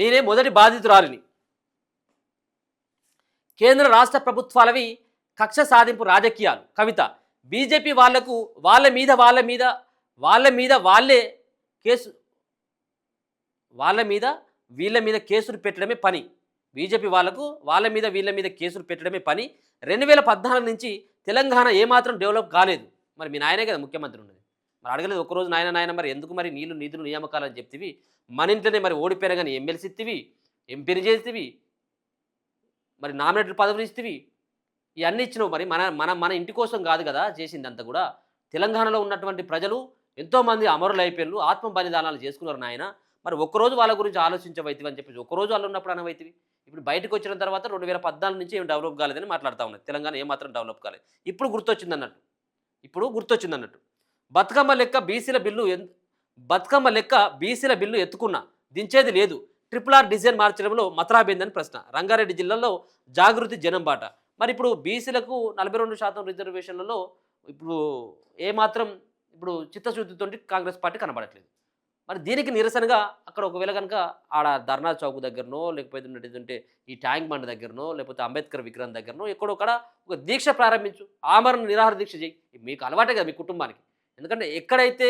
నేనే మొదటి బాధితురాలిని. కేంద్ర రాష్ట్ర ప్రభుత్వాలవి కక్ష సాధింపు రాజకీయాలు. కవిత బీజేపీ వాళ్లకు వాళ్ళ మీద వాళ్ళే కేసు వాళ్ళ మీద వీళ్ళ మీద కేసులు పెట్టడమే పని. బీజేపీ వాళ్లకు వాళ్ళ మీద వీళ్ళ మీద కేసులు పెట్టడమే పని. 2014 నుంచి తెలంగాణ ఏమాత్రం డెవలప్ కాలేదు. మరి మీ నాయనే కదా ముఖ్యమంత్రి ఉన్నది. మరి అడగలేదు ఒక్కరోజు నాయన మరి ఎందుకు మరి నీళ్లు నిధులు నియామకాలు అని చెప్తివి? మన ఇంట్లోనే మరి ఓడిపోయినా కానీ ఎమ్మెల్సీ ఇత్తివి, ఎంపీని చేస్తేవి, మరి నామినేటెడ్ పదవులు ఇస్తేవి, ఇవన్నీ ఇచ్చినావు. మరి మన మన మన ఇంటి కోసం కాదు కదా చేసిందంతా కూడా. తెలంగాణలో ఉన్నటువంటి ప్రజలు ఎంతోమంది అమరులు అయిపోయారు, ఆత్మ బలిదానాలు చేసుకున్నారు నాయన. మరి ఒక్కరోజు వాళ్ళ గురించి ఆలోచించవైతివి అని చెప్పేసి ఒక్కరోజు వాళ్ళు ఉన్నప్పుడు అనవైతివి. ఇప్పుడు బయటకు వచ్చిన తర్వాత 2014 నుంచి ఏం డెవలప్ కాలేదని మాట్లాడుతూ ఉన్నది. తెలంగాణ ఏమాత్రం డెవలప్ కాలేదు. ఇప్పుడు గుర్తొచ్చింది అన్నట్టు బతుకమ్మ లెక్క బీసీల బిల్లు ఎత్తుకున్నా దించేది లేదు. RRR డిజైన్ మార్చడంలో మతరాబిందని ప్రశ్న. రంగారెడ్డి జిల్లాలో జాగృతి జనం బాట. మరి ఇప్పుడు బీసీలకు 42% రిజర్వేషన్లలో ఇప్పుడు ఏమాత్రం ఇప్పుడు చిత్తశుద్ధితో కాంగ్రెస్ పార్టీ కనబడట్లేదు. మరి దీనికి నిరసనగా అక్కడ ఒకవేళ కనుక ఆడ ధర్నా చౌక్ దగ్గరనో లేకపోతే ఈ ట్యాంక్ బండ్ దగ్గరనో లేకపోతే అంబేద్కర్ విగ్రహం దగ్గరనో ఎక్కడొక్కడ ఒక దీక్ష ప్రారంభించు, ఆమరణ నిరాహార దీక్ష చేయి. మీకు అలవాటే కదా మీ కుటుంబానికి. ఎందుకంటే ఎక్కడైతే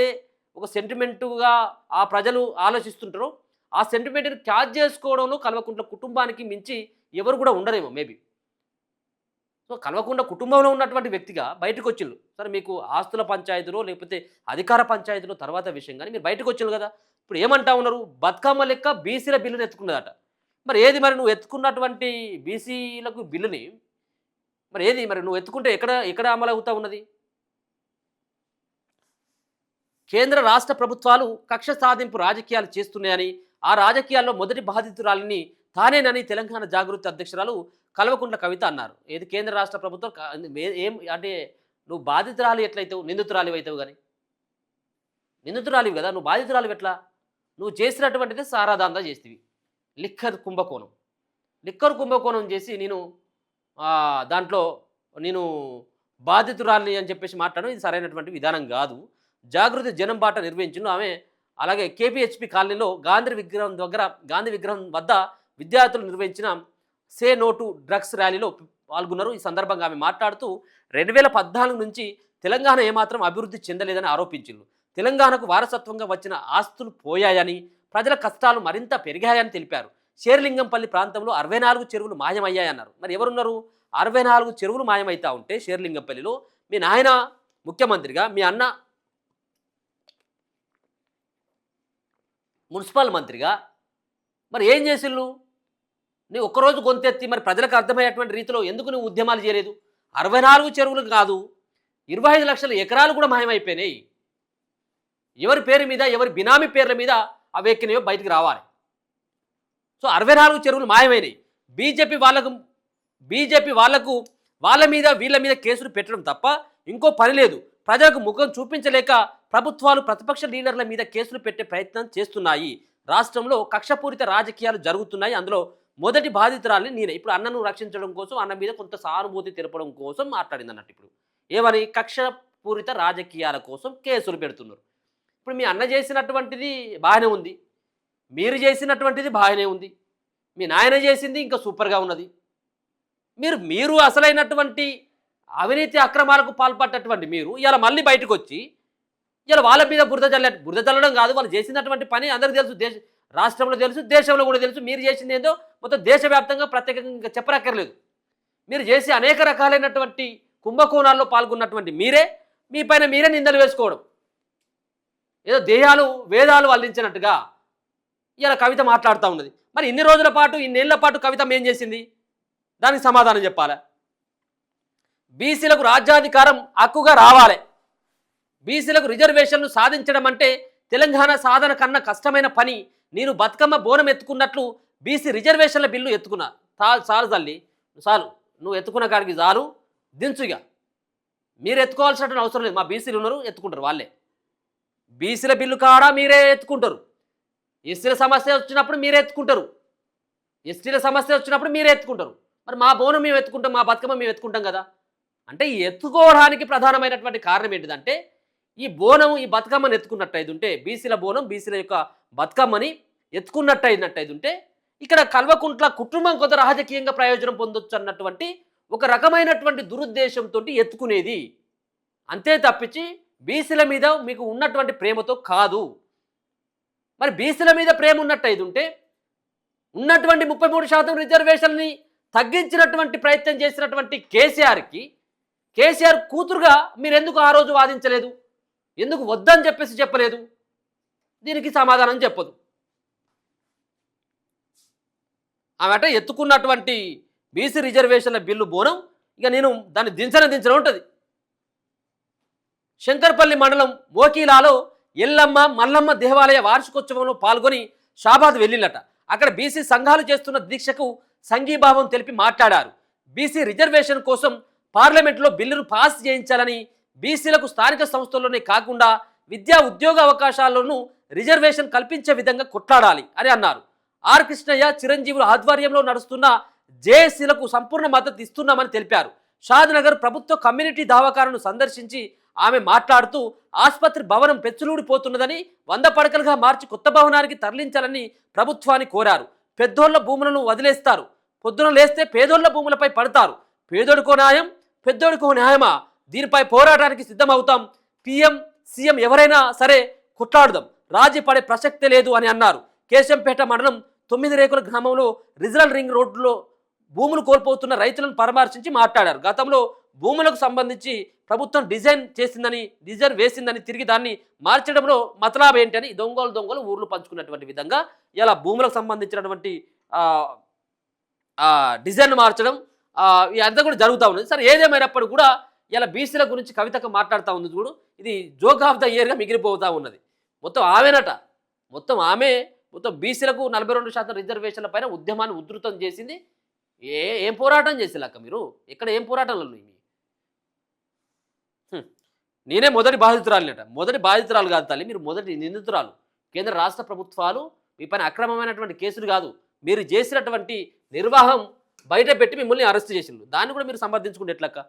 ఒక సెంటిమెంటుగా ఆ ప్రజలు ఆలోచిస్తుంటారో ఆ సెంటిమెంట్ని క్యాచ్ చేసుకోవడంలో కల్వకుంట్ల కుటుంబానికి మించి ఎవరు కూడా ఉండరేమో మేబీ. సో కల్వకుంట్ల కుటుంబంలో ఉన్నటువంటి వ్యక్తిగా బయటకు వచ్చిండు. సరే మీకు ఆస్తుల పంచాయతీలో లేకపోతే అధికార పంచాయతీలో తర్వాత విషయం, కానీ మీరు బయటకు వచ్చిండు కదా. ఇప్పుడు ఏమంటా ఉన్నారు? బతుకమ్మ లెక్క బీసీల బిల్లుని ఎత్తుకున్నదట. మరి ఏది మరి నువ్వు ఎత్తుకున్నటువంటి బీసీలకు బిల్లుని మరి ఏది మరి నువ్వు ఎత్తుకుంటే ఎక్కడ అమలు అవుతా ఉన్నది? కేంద్ర రాష్ట్ర ప్రభుత్వాలు కక్ష సాధింపు రాజకీయాలు చేస్తున్నాయని, ఆ రాజకీయాల్లో మొదటి బాధితురాలిని తానేనని తెలంగాణ జాగృతి అధ్యక్షురాలు కల్వకుంట్ల కవిత అన్నారు. ఏది కేంద్ర రాష్ట్ర ప్రభుత్వం ఏం అంటే నువ్వు బాధితురాలు ఎట్లయితావు? నిందితురాలి అవుతావు. కానీ నిందితురాలివి కదా, నువ్వు బాధితురాలు ఎట్లా? నువ్వు చేసినటువంటిది సారాదాందా చేస్తేవి. లిక్కర్ కుంభకోణం చేసి దాంట్లో నేను బాధితురాలిని అని చెప్పేసి మాట్లాడడం ఇది సరైనటువంటి విధానం కాదు. జాగృతి జనం బాట నిర్వహించిన ఆమె అలాగే KPHP కాలనీలో గాంధీ విగ్రహం వద్ద విద్యార్థులు నిర్వహించిన సే నో టు డ్రగ్స్ ర్యాలీలో పాల్గొన్నారు. ఈ సందర్భంగా ఆమె మాట్లాడుతూ 2014 నుంచి తెలంగాణ ఏమాత్రం అభివృద్ధి చెందలేదని ఆరోపించారు. తెలంగాణకు వారసత్వంగా వచ్చిన ఆస్తులు పోయాయని, ప్రజల కష్టాలు మరింత పెరిగాయని తెలిపారు. షేర్లింగంపల్లి ప్రాంతంలో 64 చెరువులు మాయమయ్యాయన్నారు. మరి ఎవరున్నారు? 64 చెరువులు మాయమవుతా ఉంటే షేర్లింగంపల్లిలో మీ నాయన ముఖ్యమంత్రిగా, మీ అన్న మున్సిపల్ మంత్రిగా మరి ఏం చేసిళ్ళు? నువ్వు ఒక్కరోజు గొంతెత్తి మరి ప్రజలకు అర్థమయ్యేటువంటి రీతిలో ఎందుకు నువ్వు ఉద్యమాలు చేయలేదు? 64 చెరువులు కాదు, 25 లక్షల ఎకరాలు కూడా మాయమైపోయినాయి. ఎవరి పేరు మీద, ఎవరి బినామీ పేర్ల మీద అవి ఎక్కినాయో బయటికి రావాలి. సో 64 చెరువులు మాయమైనాయి. బీజేపీ వాళ్ళకు వాళ్ళ మీద వీళ్ళ మీద కేసులు పెట్టడం తప్ప ఇంకో పని లేదు. ప్రజలకు ముఖం చూపించలేక ప్రభుత్వాలు ప్రతిపక్ష లీడర్ల మీద కేసులు పెట్టే ప్రయత్నం చేస్తున్నాయి. రాష్ట్రంలో కక్షపూరిత రాజకీయాలు జరుగుతున్నాయి. అందులో మొదటి బాధితురాలిని నేనే. ఇప్పుడు అన్నను రక్షించడం కోసం, అన్న మీద కొంత సానుభూతి తెలపడం కోసం మాట్లాడింది అన్నట్టు. ఇప్పుడు ఏమని? కక్షపూరిత రాజకీయాల కోసం కేసులు పెడుతున్నారు. ఇప్పుడు మీ అన్న చేసినటువంటిది బాగానే ఉంది, మీరు చేసినటువంటిది బాగానే ఉంది, మీ నాయన చేసింది ఇంకా సూపర్గా ఉన్నది. మీరు అసలైనటువంటి అవినీతి అక్రమాలకు పాల్పడ్డటువంటి మీరు ఇలా మళ్ళీ బయటకు వచ్చి ఇలా వాళ్ళ మీద బురద చల్లడం కాదు, వాళ్ళు చేసినటువంటి పని అందరికీ తెలుసు, రాష్ట్రంలో తెలుసు, దేశంలో కూడా తెలుసు. మీరు చేసింది ఏందో మొత్తం దేశవ్యాప్తంగా ప్రత్యేకంగా చెప్పనక్కర్లేదు. మీరు చేసి అనేక రకాలైనటువంటి కుంభకోణాల్లో పాల్గొన్నటువంటి మీ పైన మీరే నిందలు వేసుకోవడం, ఏదో దేహాలు వేదాలు వల్లించినట్టుగా ఇలా కవిత మాట్లాడుతూ ఉన్నది. మరి ఇన్ని రోజుల పాటు, ఇన్నేళ్ల పాటు కవిత ఏం చేసింది? దానికి సమాధానం చెప్పాలి. బీసీలకు రాజ్యాధికారం హక్కుగా రావాలి, బీసీలకు రిజర్వేషన్లు సాధించడం అంటే తెలంగాణ సాధన కన్నా కష్టమైన పని. నేను బతుకమ్మ బోనం ఎత్తుకున్నట్లు బీసీ రిజర్వేషన్ల బిల్లు ఎత్తుకున్నా. చాలు తల్లి, చాలు, నువ్వు ఎత్తుకున్న కాడికి చాలు, దించుగా. మీరు ఎత్తుకోవాల్సిన అవసరం లేదు. మా బీసీలు ఉన్నారు, ఎత్తుకుంటారు వాళ్ళే. బీసీల బిల్లు కాడా మీరే ఎత్తుకుంటారు. ఎస్సీల సమస్య వచ్చినప్పుడు మీరే ఎత్తుకుంటారు, ఎస్టీల సమస్య వచ్చినప్పుడు మీరే ఎత్తుకుంటారు. మరి మా బోనం మేము ఎత్తుకుంటాం, మా బతుకమ్మ మేము ఎత్తుకుంటాం కదా. అంటే ఈ ఎత్తుకోవడానికి ప్రధానమైనటువంటి కారణం ఏంటిదంటే ఈ బోనం, ఈ బతుకమ్మని ఎత్తుకున్నట్టయితుంటే, బీసీల బోనం, బీసీల యొక్క బతుకమ్మని ఎత్తుకున్నట్టయినట్టయితుంటే ఇక్కడ కల్వకుంట్ల కుటుంబం కొంత రాజకీయంగా ప్రయోజనం పొందొచ్చు అన్నటువంటి ఒక రకమైనటువంటి దురుద్దేశంతో ఎత్తుకునేది. అంతే తప్పించి బీసీల మీద మీకు ఉన్నటువంటి ప్రేమతో కాదు. మరి బీసీల మీద ప్రేమ ఉన్నట్టయితే ఉంటే ఉన్నటువంటి 33% రిజర్వేషన్ని తగ్గించినటువంటి ప్రయత్నం చేసినటువంటి కేసీఆర్ కూతురుగా మీరు ఎందుకు ఆ రోజు వాదించలేదు? ఎందుకు వద్దని చెప్పలేదు? దీనికి సమాధానం చెప్పదు. ఆమెట ఎత్తుకున్నటువంటి బీసీ రిజర్వేషన్ల బిల్లు బోనం ఇక నేను దాన్ని దించడం ఉంటుంది. శంకర్పల్లి మండలం మోకీలాలో ఎల్లమ్మ మల్లమ్మ దేవాలయ వార్షికోత్సవంలో పాల్గొని షాబాద్ వెళ్ళిల్లట. అక్కడ బీసీ సంఘాలు చేస్తున్న దీక్షకు సంఘీభావం తెలిపి మాట్లాడారు. బీసీ రిజర్వేషన్ కోసం పార్లమెంట్లో బిల్లును పాస్ చేయించాలని, బీసీలకు స్థానిక సంస్థల్లోనే కాకుండా విద్యా ఉద్యోగ అవకాశాల్లోనూ రిజర్వేషన్ కల్పించే విధంగా కొట్లాడాలి అని అన్నారు. ఆర్ కృష్ణయ్య చిరంజీవుల ఆధ్వర్యంలో నడుస్తున్న జేఏసీలకు సంపూర్ణ మద్దతు ఇస్తున్నామని తెలిపారు. షాద్నగర్ ప్రభుత్వ కమ్యూనిటీ దవాఖానాను సందర్శించి ఆమె మాట్లాడుతూ ఆసుపత్రి భవనం పెచ్చులూడిపోతున్నదని 100 పడకలుగా మార్చి కొత్త భవనానికి తరలించాలని ప్రభుత్వాన్ని కోరారు. పెద్దోళ్ల భూములను వదిలేస్తారు, పొద్దున లేస్తే పేదోళ్ల భూములపై పడతారు. పేదోడికో న్యాయం, పెద్దోడికో న్యాయమా? దీనిపై పోరాటానికి సిద్ధమవుతాం. పీఎం సీఎం ఎవరైనా సరే కొట్లాడుదాం, రాజీ పడే ప్రసక్తే లేదు అని అన్నారు. కేశంపేట మండలం 9 రేకుల గ్రామంలో రిజనల్ రింగ్ రోడ్డులో భూములు కోల్పోతున్న రైతులను పరామర్శించి మాట్లాడారు. గతంలో భూములకు సంబంధించి ప్రభుత్వం డిజైన్ వేసిందని తిరిగి దాన్ని మార్చడంలో మతలాభం ఏంటని దొంగలు ఊర్లు పంచుకున్నటువంటి విధంగా ఇలా భూములకు సంబంధించినటువంటి డిజైన్ మార్చడం ఇదంతా కూడా జరుగుతూ ఉన్నది. సరే, ఏదేమైనప్పుడు కూడా ఇలా బీసీల గురించి కవితకు మాట్లాడుతూ ఉంది చూడు, ఇది జోక్ ఆఫ్ ద ఇయర్గా మిగిలిపోతూ ఉన్నది. మొత్తం ఆమె బీసీలకు 42% రిజర్వేషన్ల పైన ఉద్యమాన్ని ఉధృతం చేసింది. ఏం పోరాటం చేసేలాక మీరు ఇక్కడ ఏం పోరాటంలో? నేనే మొదటి బాధితురాలు కాదు తల్లి, మీరు మొదటి నిందితురాలు. కేంద్ర రాష్ట్ర ప్రభుత్వాలు మీ పైన అక్రమమైనటువంటి కేసులు కాదు, మీరు చేసినటువంటి నిర్వాహం బయట పెట్టి మిమ్మల్ని అరెస్ట్ చేసిండ్రు. దాన్ని కూడా మీరు సమర్థించుకుంటే ఎట్లక్క?